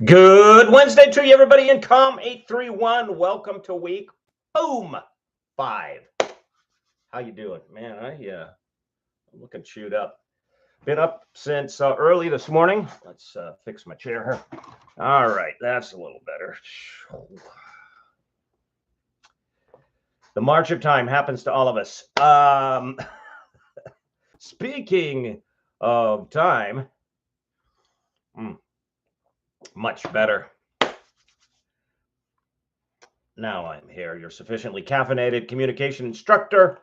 Good Wednesday to you, everybody in Com 831. Welcome to week boom 5. How you doing, man? I'm looking chewed up. Been up since early this morning. Let's fix my chair here. All right, that's a little better. The march of time happens to all of us. Speaking of time, much better. Now I'm here, your sufficiently caffeinated communication instructor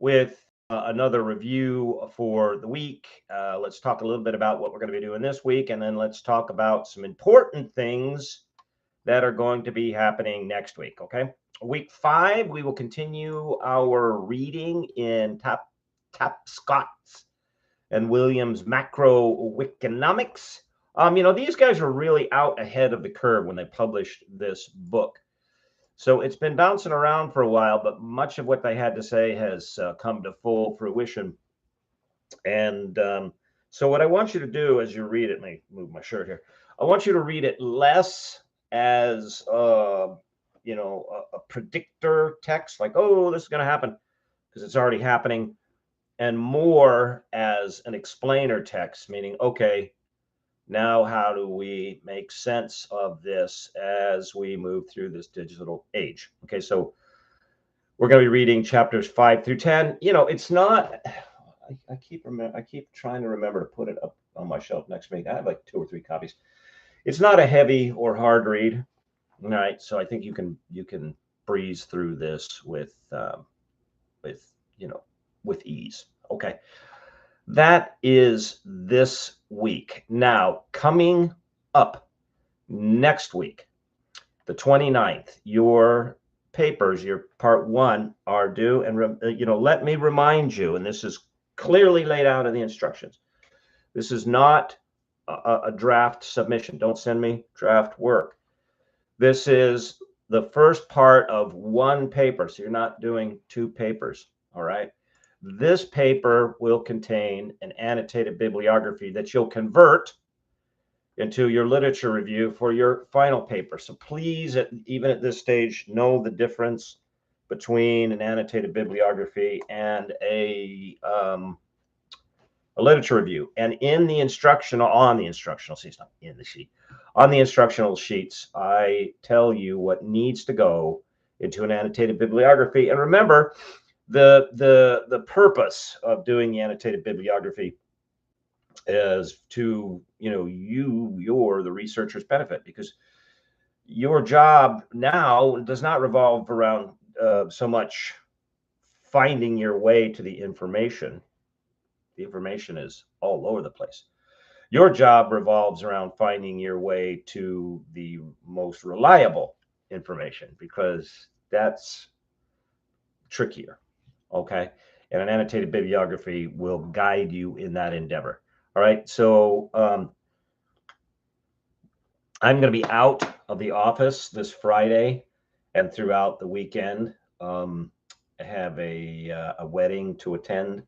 with another review for the week. Let's talk a little bit about what we're going to be doing this week, and then let's talk about some important things that are going to be happening next week, okay? Week 5, we will continue our reading in Tapscott's and Williams Macroeconomics. These guys are really out ahead of the curve when they published this book. So it's been bouncing around for a while, but much of what they had to say has come to full fruition. And so what I want you to do as you read it, let me move my shirt here. I want you to read it less as a predictor text, like, oh, this is going to happen because it's already happening, and more as an explainer text, meaning, okay, now how do we make sense of this as we move through this digital age? Okay, so we're going to be reading chapters 5 through 10. It's not, I keep trying to remember to put it up on my shelf next to me. I have like 2 or 3 copies. It's not a heavy or hard read. All right, so I think you can breeze through this with ease. Okay. That is this week. Now, coming up next week, the 29th, your papers, your part 1 are due. And, let me remind you, and this is clearly laid out in the instructions. This is not a draft submission. Don't send me draft work. This is the first part of 1 paper. So you're not doing 2 papers. All right. This paper will contain an annotated bibliography that you'll convert into your literature review for your final paper. So please, even at this stage, know the difference between an annotated bibliography and a literature review. And on the instructional sheets, I tell you what needs to go into an annotated bibliography. And remember, the purpose of doing the annotated bibliography is to you're the researcher's benefit, because your job now does not revolve around so much finding your way to the information. The information is all over the place. Your job revolves around finding your way to the most reliable information, because that's trickier. Okay. And an annotated bibliography will guide you in that endeavor. All right. So I'm going to be out of the office this Friday and throughout the weekend. I have a wedding to attend,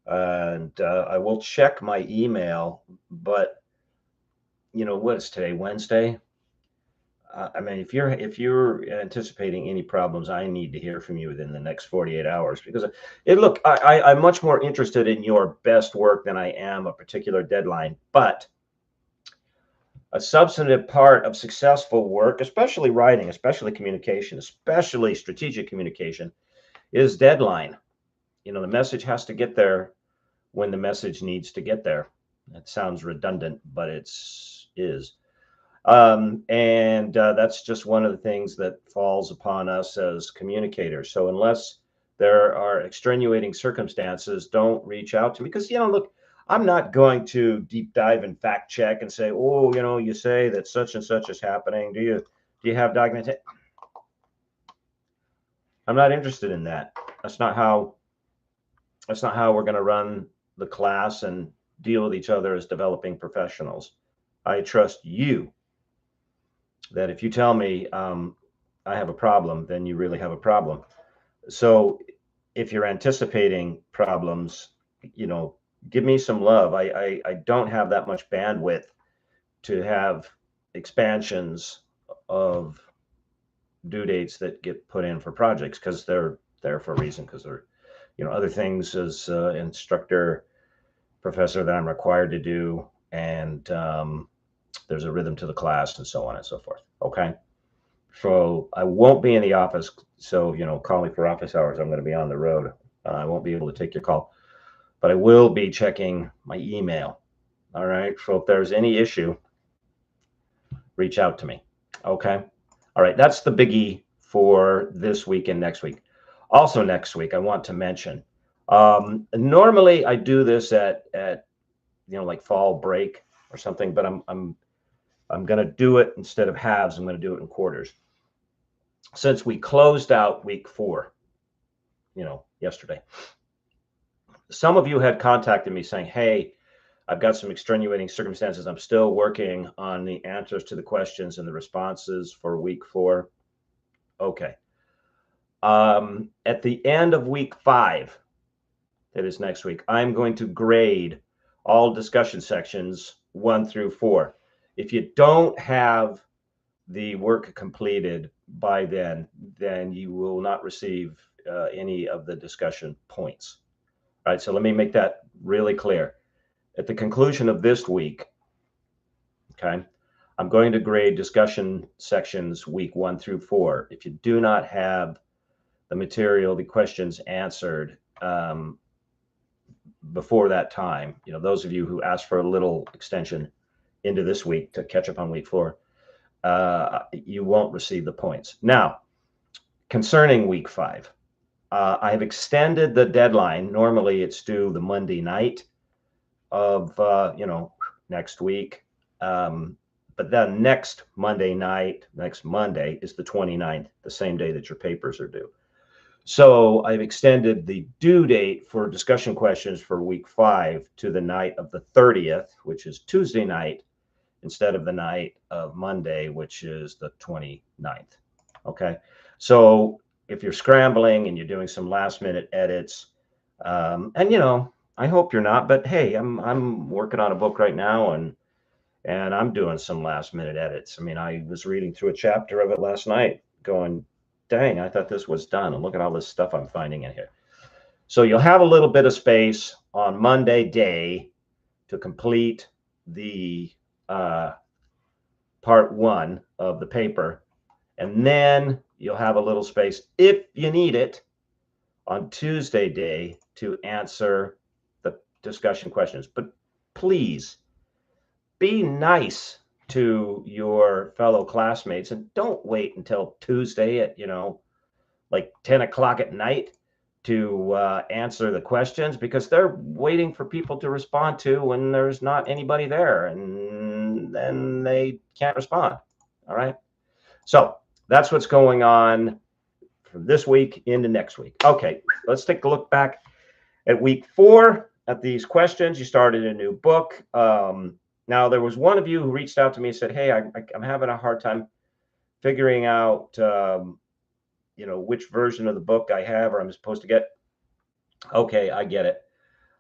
and I will check my email. But what is today? Wednesday. If you're anticipating any problems, I need to hear from you within the next 48 hours, because I'm much more interested in your best work than I am a particular deadline. But a substantive part of successful work, especially writing, especially communication, especially strategic communication, is deadline. The message has to get there when the message needs to get there. That sounds redundant, but is. And that's just one of the things that falls upon us as communicators. So unless there are extenuating circumstances, don't reach out to me, because, look, I'm not going to deep dive and fact check and say, oh, you say that such and such is happening. Do you have documentation? I'm not interested in that. That's not how we're going to run the class and deal with each other as developing professionals. I trust you that if you tell me I have a problem, then you really have a problem. So if you're anticipating problems, give me some love. I don't have that much bandwidth to have expansions of due dates that get put in for projects because they're there for a reason, because they're, other things as instructor, professor that I'm required to do, and there's a rhythm to the class and so on and so forth. Okay. So I won't be in the office. So, call me for office hours. I'm going to be on the road. I won't be able to take your call, but I will be checking my email. All right. So if there's any issue, reach out to me. Okay. All right. That's the biggie for this week and next week. Also next week, I want to mention, normally I do this at like fall break or something, but I'm going to do it instead of halves. I'm going to do it in quarters. Since we closed out week 4, yesterday, some of you had contacted me saying, hey, I've got some extenuating circumstances. I'm still working on the answers to the questions and the responses for week 4. Okay. At the end of week 5, that is next week, I'm going to grade all discussion sections 1 through 4. If you don't have the work completed by then you will not receive any of the discussion points. All right, so let me make that really clear. At the conclusion of this week, okay, I'm going to grade discussion sections week 1 through 4. If you do not have the material, the questions answered before that time, those of you who asked for a little extension into this week to catch up on week 4, you won't receive the points. Now, concerning week 5, I have extended the deadline. Normally it's due the Monday night of, next week. But then next Monday night, next Monday is the 29th, the same day that your papers are due. So I've extended the due date for discussion questions for week 5 to the night of the 30th, which is Tuesday night, instead of the night of Monday, which is the 29th. Okay. So if you're scrambling and you're doing some last minute edits, and I hope you're not, but hey, I'm working on a book right now and I'm doing some last minute edits. I mean, I was reading through a chapter of it last night going, dang, I thought this was done. And look at all this stuff I'm finding in here. So you'll have a little bit of space on Monday day to complete the part 1 of the paper. And then you'll have a little space, if you need it, on Tuesday day to answer the discussion questions. But please be nice to your fellow classmates and don't wait until Tuesday at, like 10 o'clock at night to answer the questions, because they're waiting for people to respond to when there's not anybody there, and then they can't respond. All right. So that's what's going on from this week into next week. Okay, let's take a look back at week 4 at these questions. You started a new book. Now, there was one of you who reached out to me and said, hey, I'm having a hard time figuring out, which version of the book I have or I'm supposed to get. Okay, I get it.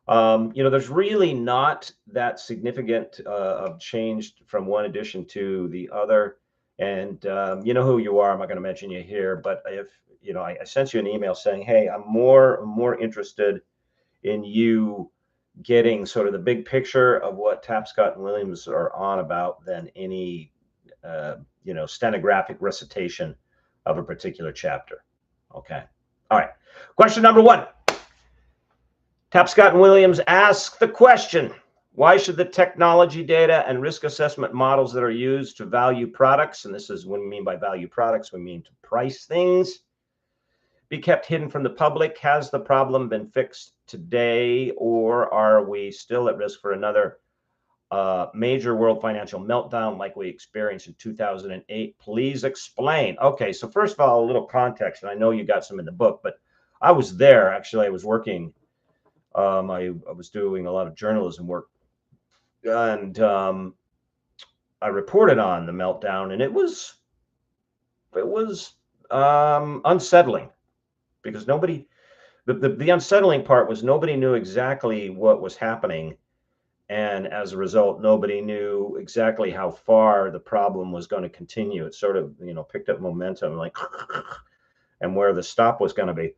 There's really not that significant of change from one edition to the other. And you know who you are. I'm not going to mention you here, but if I sent you an email saying, hey, I'm more interested in you getting sort of the big picture of what Tapscott and Williams are on about than any stenographic recitation of a particular chapter. Okay. All right. Question number 1. Tapscott and Williams ask the question, why should the technology data and risk assessment models that are used to value products, and this is what we mean by value products, we mean to price things, be kept hidden from the public? Has the problem been fixed today, or are we still at risk for another major world financial meltdown like we experienced in 2008? Please explain. Okay, so first of all, a little context, and I know you got some in the book, but I was there. Actually, I was working. I was doing a lot of journalism work, and I reported on the meltdown, and it was unsettling, because nobody, the unsettling part was nobody knew exactly what was happening, And as a result, nobody knew exactly how far the problem was going to continue. It sort of, picked up momentum, like, and where the stop was going to be.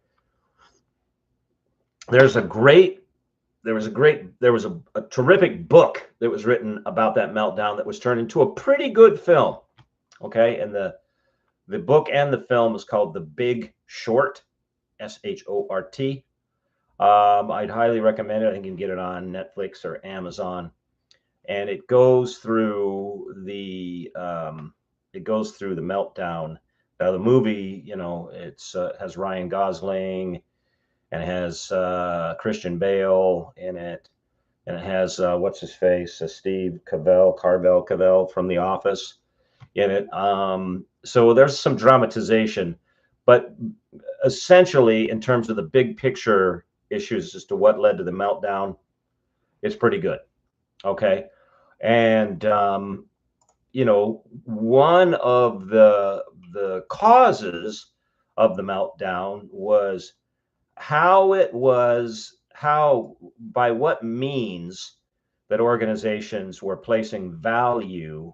There was a terrific book that was written about that meltdown that was turned into a pretty good film. Okay. And the book and the film is called The Big Short, Short. I'd highly recommend it. I think you can get it on Netflix or Amazon. And it goes through the meltdown. The movie, it's has Ryan Gosling, and it has Christian Bale in it, and it has what's his face, Steve Carell from The Office in it. So there's some dramatization, but essentially, in terms of the big picture issues as to what led to the meltdown, it's pretty good. Okay. And one of the causes of the meltdown was by what means that organizations were placing value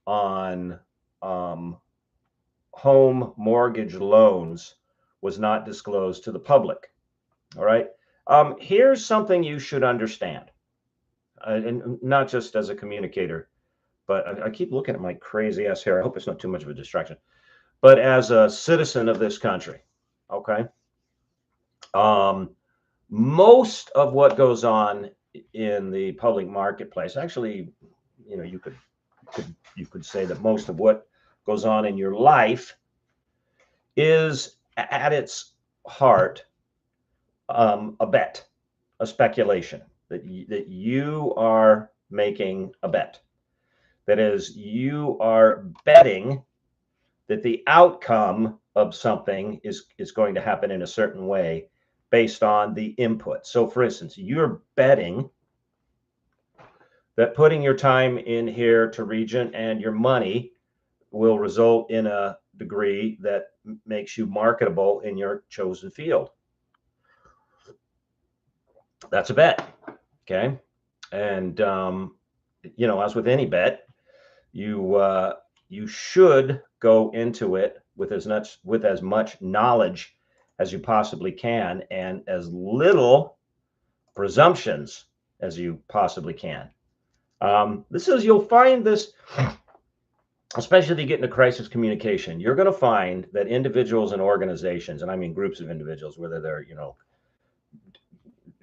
on home mortgage loans was not disclosed to the public. All right. Here's something you should understand, and not just as a communicator, but I keep looking at my crazy ass hair. I hope it's not too much of a distraction. But as a citizen of this country, okay, most of what goes on in the public marketplace, actually, you could say that most of what goes on in your life is at its heart a bet, a speculation that you are making a bet. That is, you are betting that the outcome of something is going to happen in a certain way based on the input. So, for instance, you're betting that putting your time in here to Regent and your money will result in a degree that makes you marketable in your chosen field. That's a bet. Okay. And, as with any bet, you should go into it with as much knowledge as you possibly can, and as little presumptions as you possibly can. You'll find this, especially if you get into crisis communication, you're going to find that individuals and organizations, and I mean groups of individuals, whether they're,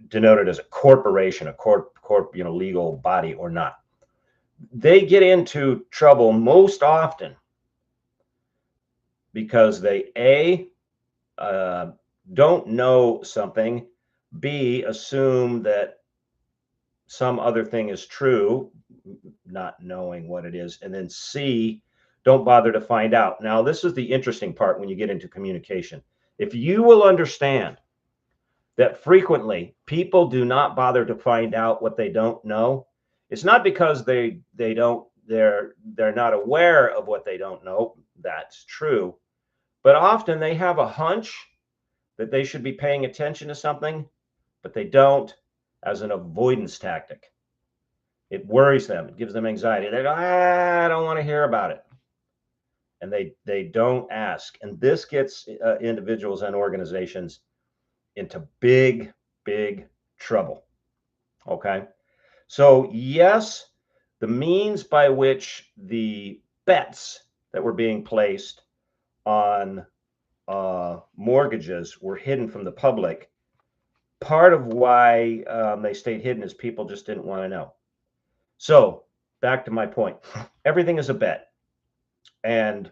denoted as a corporation, a legal body or not, they get into trouble most often because they don't know something, B, assume that some other thing is true, not knowing what it is, and then C, don't bother to find out. Now, this is the interesting part when you get into communication. If you will understand that frequently people do not bother to find out what they don't know, it's not because they're not aware of what they don't know. That's true. But often they have a hunch that they should be paying attention to something, but they don't, as an avoidance tactic. It worries them. It gives them anxiety. They go, I don't want to hear about it. And they don't ask. And this gets individuals and organizations into big, big trouble. Okay. So yes, the means by which the bets that were being placed on mortgages were hidden from the public. Part of why they stayed hidden is people just didn't want to know. So back to my point, everything is a bet. And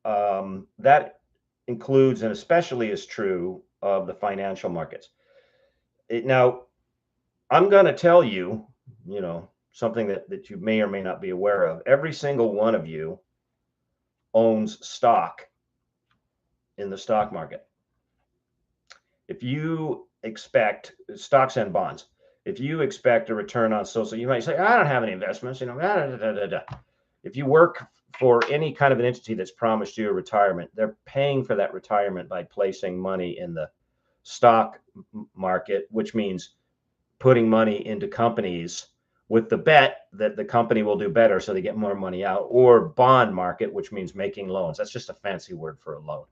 that includes, and especially is true of the financial markets. Now, I'm going to tell you, something that you may or may not be aware of. Every single one of you owns stock in the stock market. If you expect stocks and bonds, if you expect a return on social, you might say, I don't have any investments, If you work for any kind of an entity that's promised you a retirement, they're paying for that retirement by placing money in the stock market, which means putting money into companies with the bet that the company will do better, so they get more money out, or bond market, which means making loans. That's just a fancy word for a loan.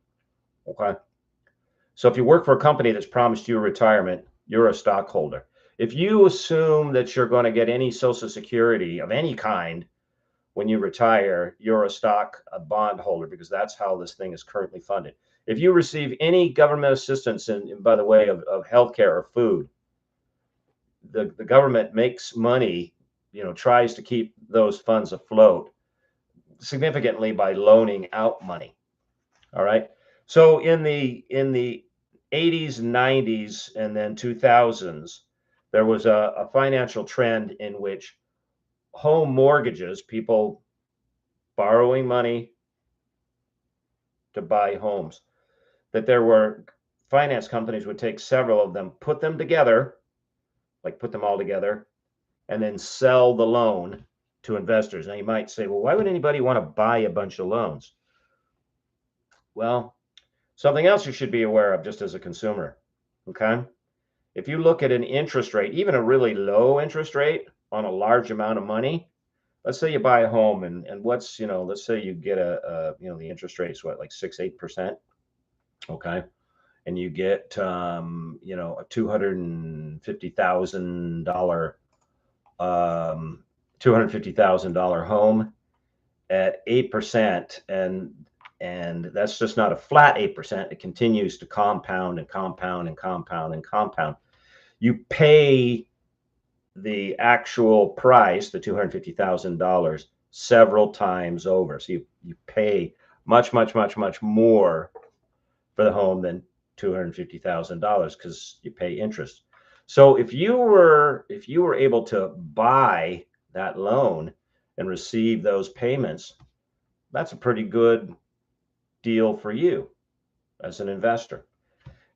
Okay. So if you work for a company that's promised you a retirement, you're a stockholder. If you assume that you're going to get any Social Security of any kind when you retire, you're a bond holder, because that's how this thing is currently funded. If you receive any government assistance by the way of healthcare or food, the government makes money, tries to keep those funds afloat significantly by loaning out money. All right. So in the 80s, 90s, and then 2000s, there was a financial trend in which home mortgages, people borrowing money to buy homes, that there were finance companies would take several of them, put them together, like put them all together, and then sell the loan to investors. Now you might say, well, why would anybody want to buy a bunch of loans? Well, something else you should be aware of just as a consumer. Okay. If you look at an interest rate, even a really low interest rate on a large amount of money, let's say you buy a home and what's, let's say you get the interest rate's what, like 6-8%. Okay. And you get, a $250,000 home at 8%. And that's just not a flat 8%. It continues to compound and compound and compound and compound. You pay the actual price, the $250,000, several times over. So you pay much, much, much, much more for the home than $250,000 because you pay interest. So if you were able to buy that loan and receive those payments, that's a pretty good deal for you as an investor.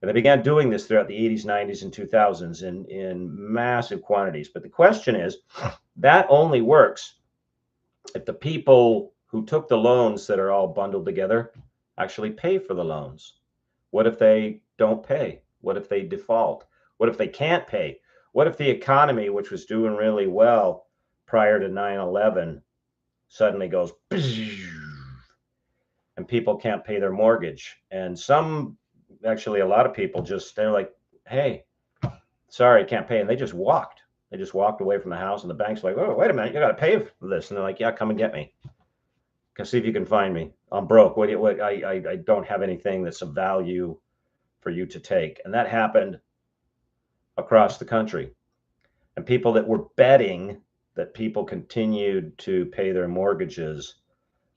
And they began doing this throughout the 80s, 90s, and 2000s in massive quantities. But the question is, that only works if the people who took the loans that are all bundled together actually pay for the loans. What if they don't pay? What if they default? What if they can't pay? What if the economy, which was doing really well prior to 9/11, suddenly goes and people can't pay their mortgage? And actually a lot of people they're like, hey, sorry, I can't pay. And they just walked away from the house, and the bank's like, oh, wait a minute, you got to pay for this. And they're like, yeah, come and get me. See if you can find me. I'm broke. I don't have anything that's of value for you to take. And that happened across the country. And people that were betting that people continued to pay their mortgages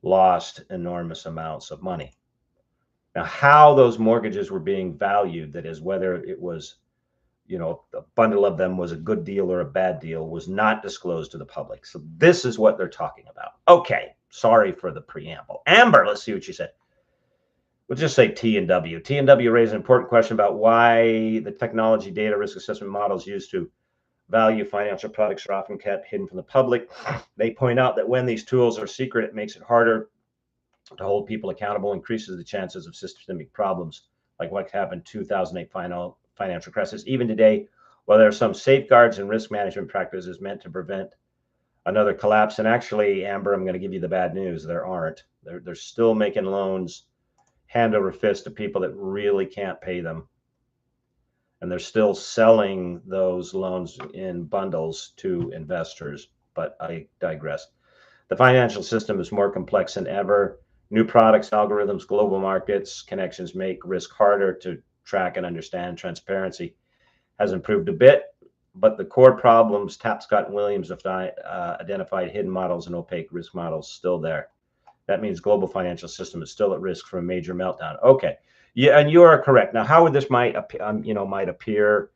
lost enormous amounts of money. Now, how those mortgages were being valued, that is, whether it was, a bundle of them was a good deal or a bad deal, was not disclosed to the public. So this is what they're talking about. Okay, sorry for the preamble. Amber, let's see what she said. We'll just say T&W. T&W raised an important question about why the technology data risk assessment models used to value financial products are often kept hidden from the public. They point out that when these tools are secret, it makes it harder to hold people accountable, increases the chances of systemic problems like what happened in 2008 financial crisis. Even today, while there are some safeguards and risk management practices meant to prevent another collapse, and actually, Amber, I'm going to give you the bad news. There aren't. They're still making loans hand over fist to people that really can't pay them. And they're still selling those loans in bundles to investors. But I digress. The financial system is more complex than ever. New products, algorithms, global markets, connections make risk harder to track and understand. Transparency has improved a bit, but the core problems Tapscott and Williams have identified, hidden models and opaque risk models, still there. That means global financial system is still at risk for a major meltdown. Okay, yeah, and you are correct. Now, how would this might appear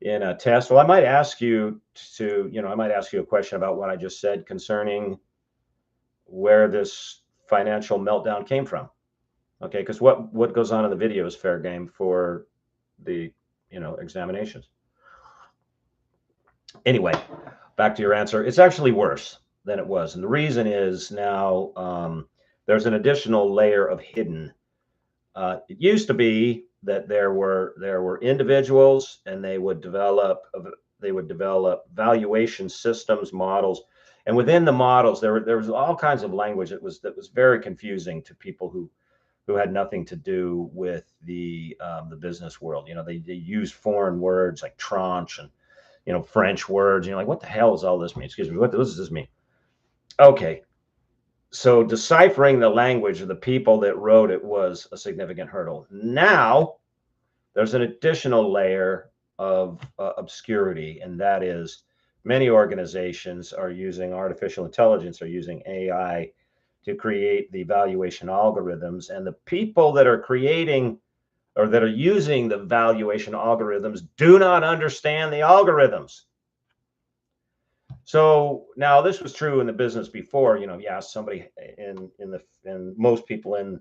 in a test? Well, I might ask you a question about what I just said concerning where this financial meltdown came from. Okay, because what goes on in the video is fair game for the examinations. Anyway, back to your answer. It's actually worse than it was, and the reason is now there's an additional layer of hidden. It used to be that there were individuals, and they would develop they would develop valuation systems, models, and within the models, there was all kinds of language that was very confusing to people who had nothing to do with the business world. You know, they use foreign words like tranche and, you know, French words. You know, like, what the hell does all this mean? Excuse me, what does this mean? Okay, so deciphering the language of the people that wrote it was a significant hurdle. Now there's an additional layer of obscurity, and that is many organizations are using artificial intelligence, are using AI to create the valuation algorithms, and the people that are creating or that are using the valuation algorithms do not understand the algorithms. So now this was true in the business before. You know, you ask somebody in most people in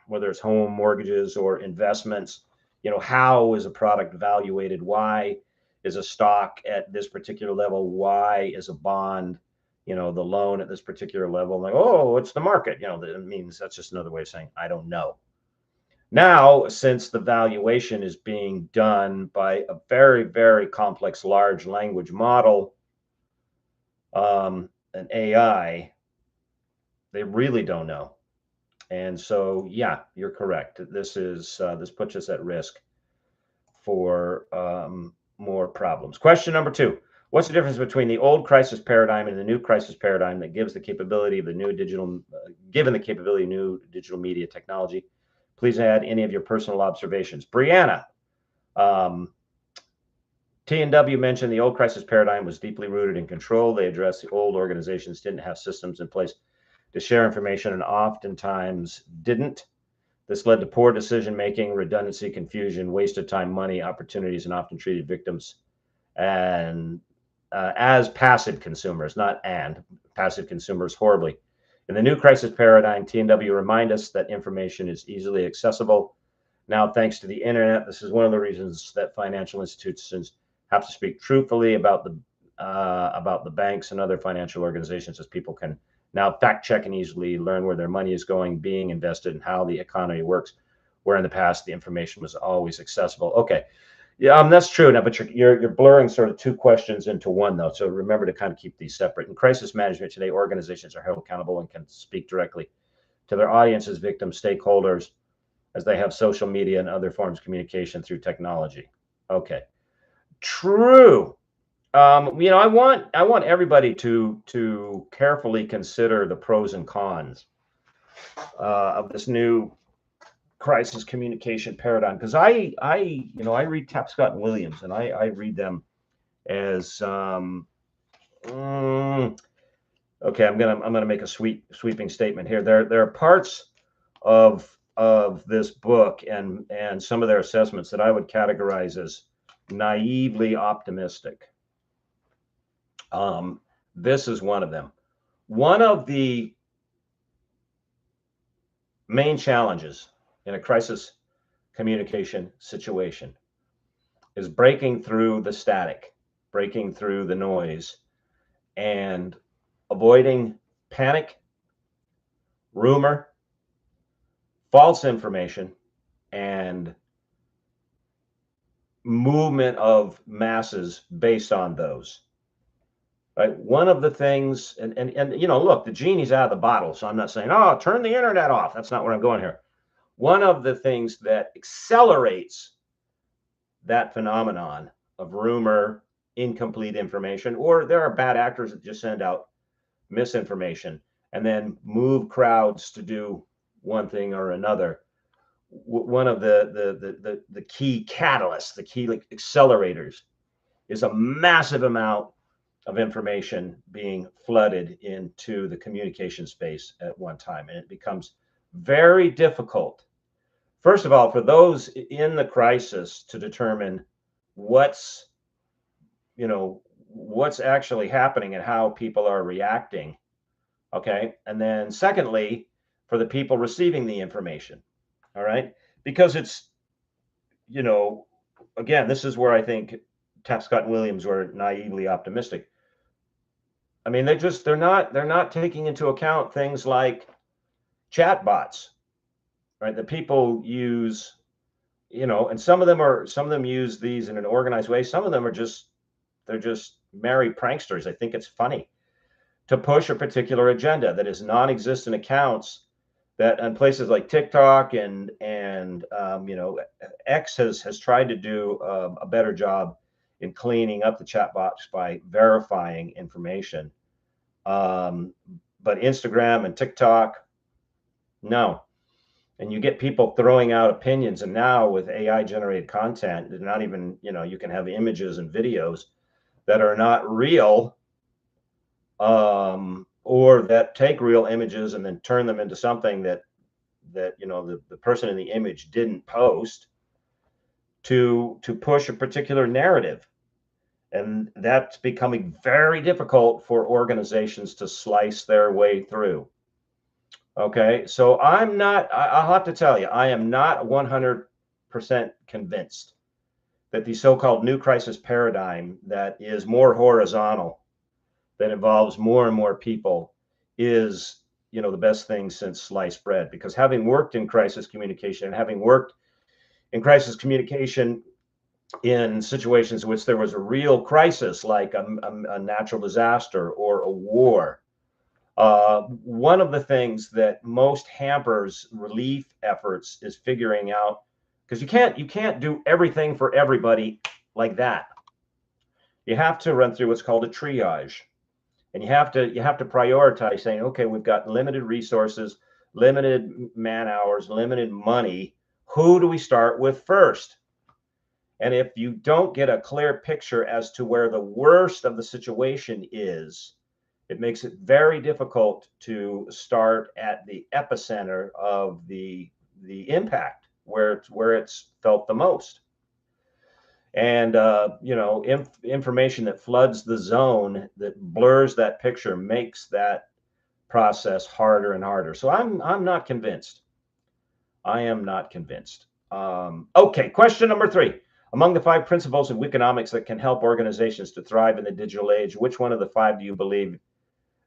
whether it's home mortgages or investments, you know, how is a product valuated? Why is a stock at this particular level? Why is a bond, you know, the loan at this particular level? Like, oh, it's the market. You know, that means that's just another way of saying I don't know. Now, since the valuation is being done by a very, very complex large language model, an AI, they really don't know. And so, yeah, you're correct. This puts us at risk for more problems. Question number 2. What's the difference between the old crisis paradigm and the new crisis paradigm that gives the capability of the new digital, given the capability of new digital media technology? Please add any of your personal observations. Brianna, T&W mentioned the old crisis paradigm was deeply rooted in control. They addressed the old organizations didn't have systems in place to share information and oftentimes didn't. This led to poor decision-making, redundancy, confusion, waste of time, money, opportunities, and often treated victims and as passive consumers, passive consumers horribly. In the new crisis paradigm, T&W remind us that information is easily accessible. Now, thanks to the internet, this is one of the reasons that financial institutions have to speak truthfully about the banks and other financial organizations, as people can now fact check and easily learn where their money is going, being invested, and how the economy works, where in the past the information was always accessible. Okay, yeah, that's true now, but you're blurring sort of two questions into one, though. So remember to kind of keep these separate. In crisis management today, organizations are held accountable and can speak directly to their audiences, victims, stakeholders, as they have social media and other forms of communication through technology. Okay, true. You know, I want everybody to carefully consider the pros and cons of this new crisis communication paradigm, because I read Tapscott and Williams, and I read them as okay. I'm gonna make a sweeping statement here. There are parts of this book and some of their assessments that I would categorize as naively optimistic. This is one of them. One of the main challenges in a crisis communication situation is breaking through the static, breaking through the noise, and avoiding panic, rumor, false information, and movement of masses based on those. Right. One of the things, and you know, look, the genie's out of the bottle. So I'm not saying, oh, turn the internet off. That's not where I'm going here. One of the things that accelerates that phenomenon of rumor, incomplete information, or there are bad actors that just send out misinformation and then move crowds to do one thing or another. One of the key catalysts, the key accelerators, is a massive amount of information being flooded into the communication space at one time. And it becomes very difficult, first of all, for those in the crisis to determine what's actually happening and how people are reacting. Okay. And then secondly, for the people receiving the information. All right. Because it's, again, this is where I think Tapscott and Williams were naively optimistic. I mean, they're not taking into account things like chatbots, right? That people use and some of them use these in an organized way. Some of them they're just merry pranksters. I think it's funny to push a particular agenda that is non-existent accounts that on places like TikTok and X has tried to do a better job in cleaning up the chat box by verifying information. But Instagram and TikTok, no. And you get people throwing out opinions. And now with AI generated content, they're not even, you can have images and videos that are not real, or that take real images and then turn them into something that the person in the image didn't post to push a particular narrative. And that's becoming very difficult for organizations to slice their way through. Okay, so I'll have to tell you, I am not 100% convinced that the so-called new crisis paradigm that is more horizontal, that involves more and more people, is the best thing since sliced bread. Because having worked in crisis communication and having worked in crisis communication in situations in which there was a real crisis, like a natural disaster or a war, one of the things that most hampers relief efforts is figuring out, because you can't do everything for everybody like that. You have to run through what's called a triage, and you have to prioritize, saying, okay, we've got limited resources, limited man hours, limited money. Who do we start with first? And if you don't get a clear picture as to where the worst of the situation is, it makes it very difficult to start at the epicenter of the impact, where it's felt the most. And information that floods the zone, that blurs that picture, makes that process harder and harder. So I'm not convinced. I am not convinced. Okay, question number 3. Among the 5 principles of economics that can help organizations to thrive in the digital age, which one of the 5 do you believe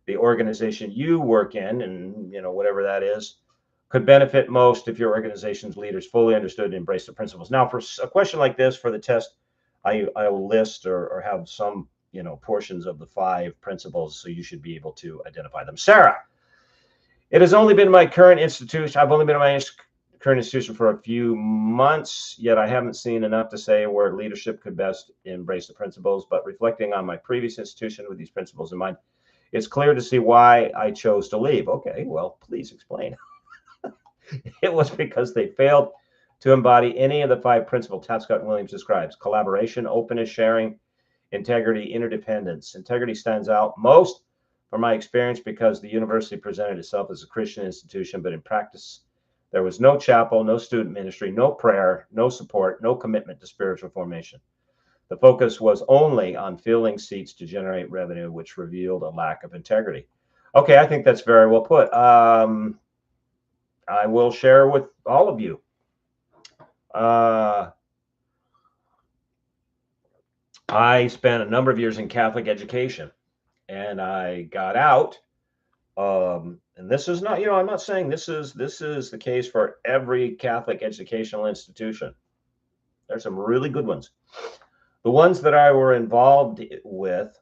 the organization you work in, and whatever that is, could benefit most if your organization's leaders fully understood and embraced the principles? Now, for a question like this, for the test, I will list or have some portions of the 5 principles, so you should be able to identify them. Sarah, it has only been my current institution. I've only been in my current institution for a few months, yet I haven't seen enough to say where leadership could best embrace the principles. But reflecting on my previous institution with these principles in mind, it's clear to see why I chose to leave. Okay, well, please explain. It was because they failed to embody any of the 5 principles Tapscott and Williams describes: collaboration, openness, sharing, integrity, interdependence. Integrity stands out most from my experience because the university presented itself as a Christian institution, but in practice, there was no chapel, no student ministry, no prayer, no support, no commitment to spiritual formation. The focus was only on filling seats to generate revenue, which revealed a lack of integrity. Okay, I think that's very well put. I will share with all of you. I spent a number of years in Catholic education, and I got out. And this is not, I'm not saying this is the case for every Catholic educational institution. There's some really good ones. The ones that I were involved with,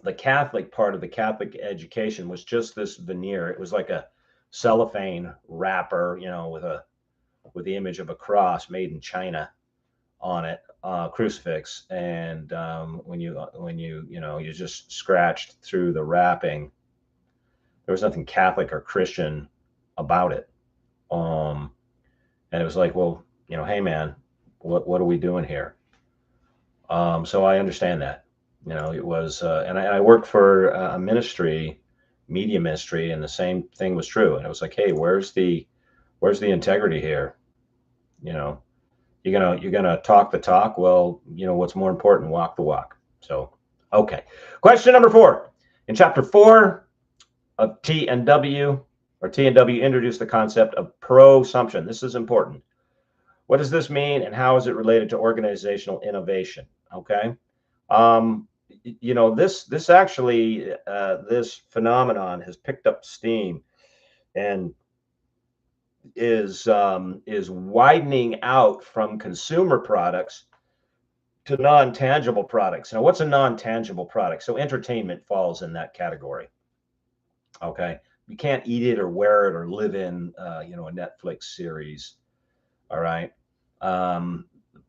the Catholic part of the Catholic education was just this veneer. It was like a cellophane wrapper, with the image of a cross made in China on it, crucifix. And when you just scratched through the wrapping, there was nothing Catholic or Christian about it. And it was like, well, hey man, what are we doing here? So I understand that. It was, and I worked for a ministry, media ministry, and the same thing was true. And it was like, hey, where's the integrity here? You're gonna talk the talk. Well, what's more important, walk the walk. So, okay. Question number 4. In chapter 4 of T&W, introduced the concept of prosumption. This is important. What does this mean, and how is it related to organizational innovation? Okay. This actually, this phenomenon has picked up steam, and is widening out from consumer products to non-tangible products. Now, what's a non-tangible product? So entertainment falls in that category. Okay, you can't eat it or wear it or live in, a Netflix series. All right, um,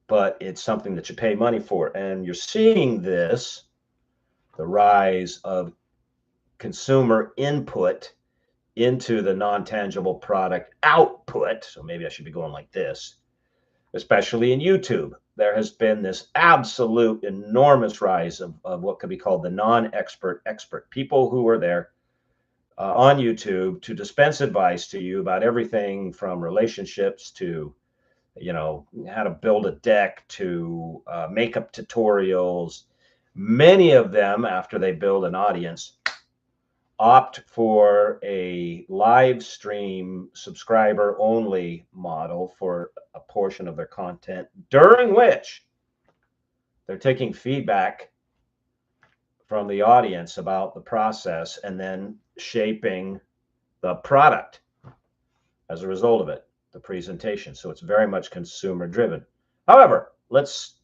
but it's something that you pay money for, and you're seeing this, the rise of consumer input into the non-tangible product output. So maybe I should be going like this, especially in YouTube. There has been this absolute enormous rise of what could be called the non-expert expert, people who are there on YouTube to dispense advice to you about everything from relationships to, how to build a deck to makeup tutorials. Many of them, after they build an audience, opt for a live stream subscriber only model for a portion of their content, during which they're taking feedback from the audience about the process and then shaping the product as a result of it, the presentation. So it's very much consumer driven. However, let's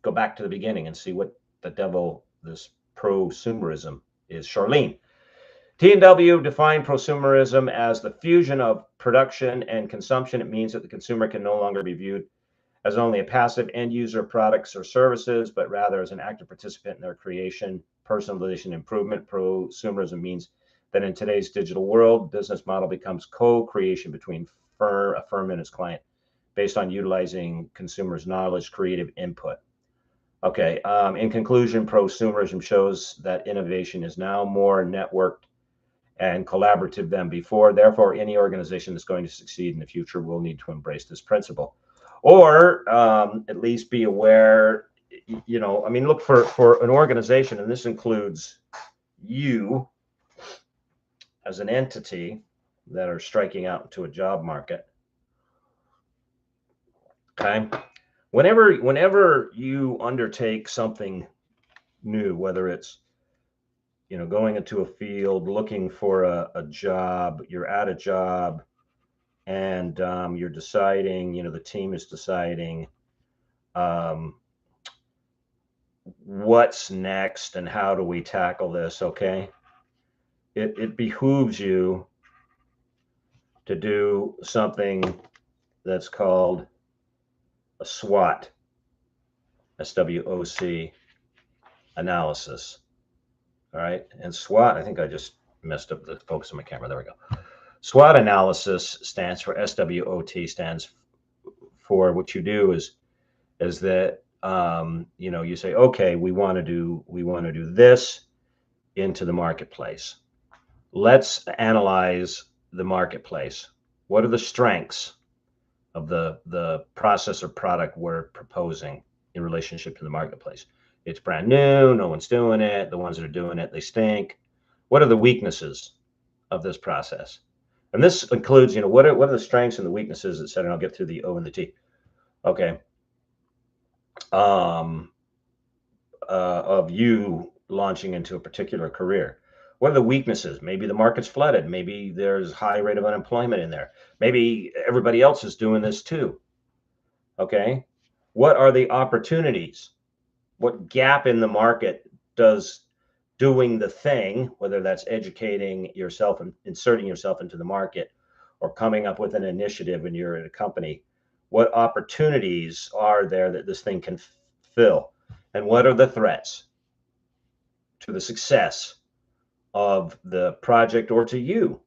go back to the beginning and see what the devil this prosumerism is. Charlene. T&W defined prosumerism as the fusion of production and consumption. It means that the consumer can no longer be viewed as only a passive end user of products or services, but rather as an active participant in their creation, personalization, improvement. Prosumerism means that in today's digital world, business model becomes co-creation between a firm and its client based on utilizing consumers' knowledge, creative input. Okay, in conclusion, prosumerism shows that innovation is now more networked and collaborative than before. Therefore, any organization that's going to succeed in the future will need to embrace this principle, or at least be aware. Look for an organization, and this includes you as an entity that are striking out into a job market. Okay, whenever you undertake something new, whether it's going into a field, looking for a job, you're at a job, and you're deciding, the team is deciding what's next and how do we tackle this. Okay, it behooves you to do something that's called a SWOT, SWOC analysis. All right, and SWOT, I think I just messed up the focus on my camera. There we go. SWOT analysis stands for SWOT, stands for what you do is that you say, okay, we want to do this into the marketplace. Let's analyze the marketplace. What are the strengths of the process or product we're proposing in relationship to the marketplace? It's brand new, no one's doing it. The ones that are doing it, they stink. What are the weaknesses of this process? And this includes, what are the strengths and the weaknesses, et cetera. I'll get through the O and the T. Okay. Of you launching into a particular career. What are the weaknesses? Maybe the market's flooded. Maybe there's high rate of unemployment in there. Maybe everybody else is doing this too. Okay. What are the opportunities? What gap in the market does doing the thing, whether that's educating yourself and inserting yourself into the market or coming up with an initiative and you're at a company, what opportunities are there that this thing can fill? And what are the threats to the success of the project or to you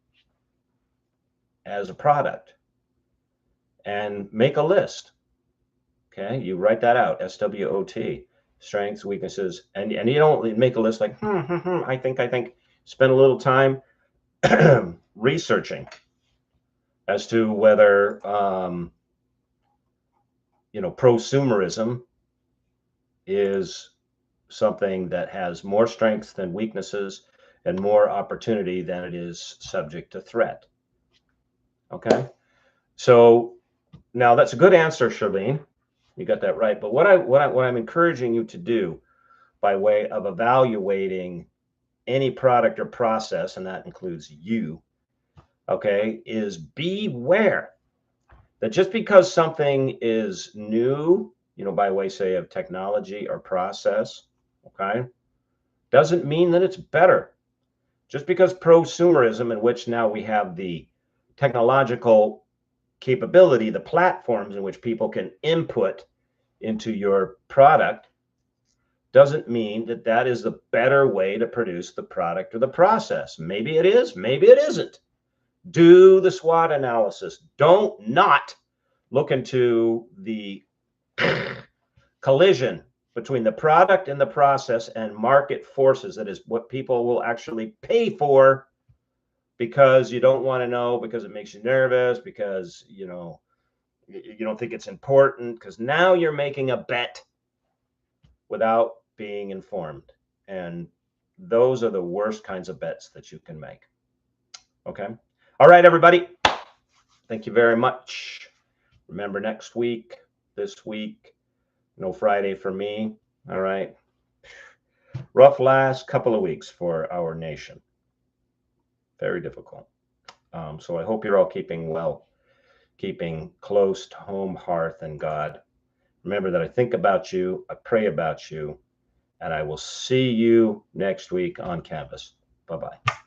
as a product? And make a list. Okay, you write that out, SWOT, strengths, weaknesses, and you don't make a list like, I think. Spend a little time researching as to whether, prosumerism is something that has more strengths than weaknesses and more opportunity than it is subject to threat. Okay, so now that's a good answer, Charlene. You got that right. But what I'm encouraging you to do by way of evaluating any product or process, and that includes you, okay, is beware that just because something is new, by way, say, of technology or process, okay, doesn't mean that it's better. Just because prosumerism, in which now we have the technological capability, the platforms in which people can input into your product, doesn't mean that that is the better way to produce the product or the process. Maybe it is, maybe it isn't. Do the SWOT analysis. Don't not look into the collision between the product and the process and market forces. That is what people will actually pay for, because you don't want to know, because it makes you nervous, because you don't think it's important, because now you're making a bet without being informed. And those are the worst kinds of bets that you can make. Okay. All right, everybody. Thank you very much. Remember, next week, this week, no Friday for me. All right. Rough last couple of weeks for our nation. Very difficult. So I hope you're all keeping well, keeping close to home, hearth, and God. Remember that I think about you, I pray about you, and I will see you next week on Canvas. Bye-bye.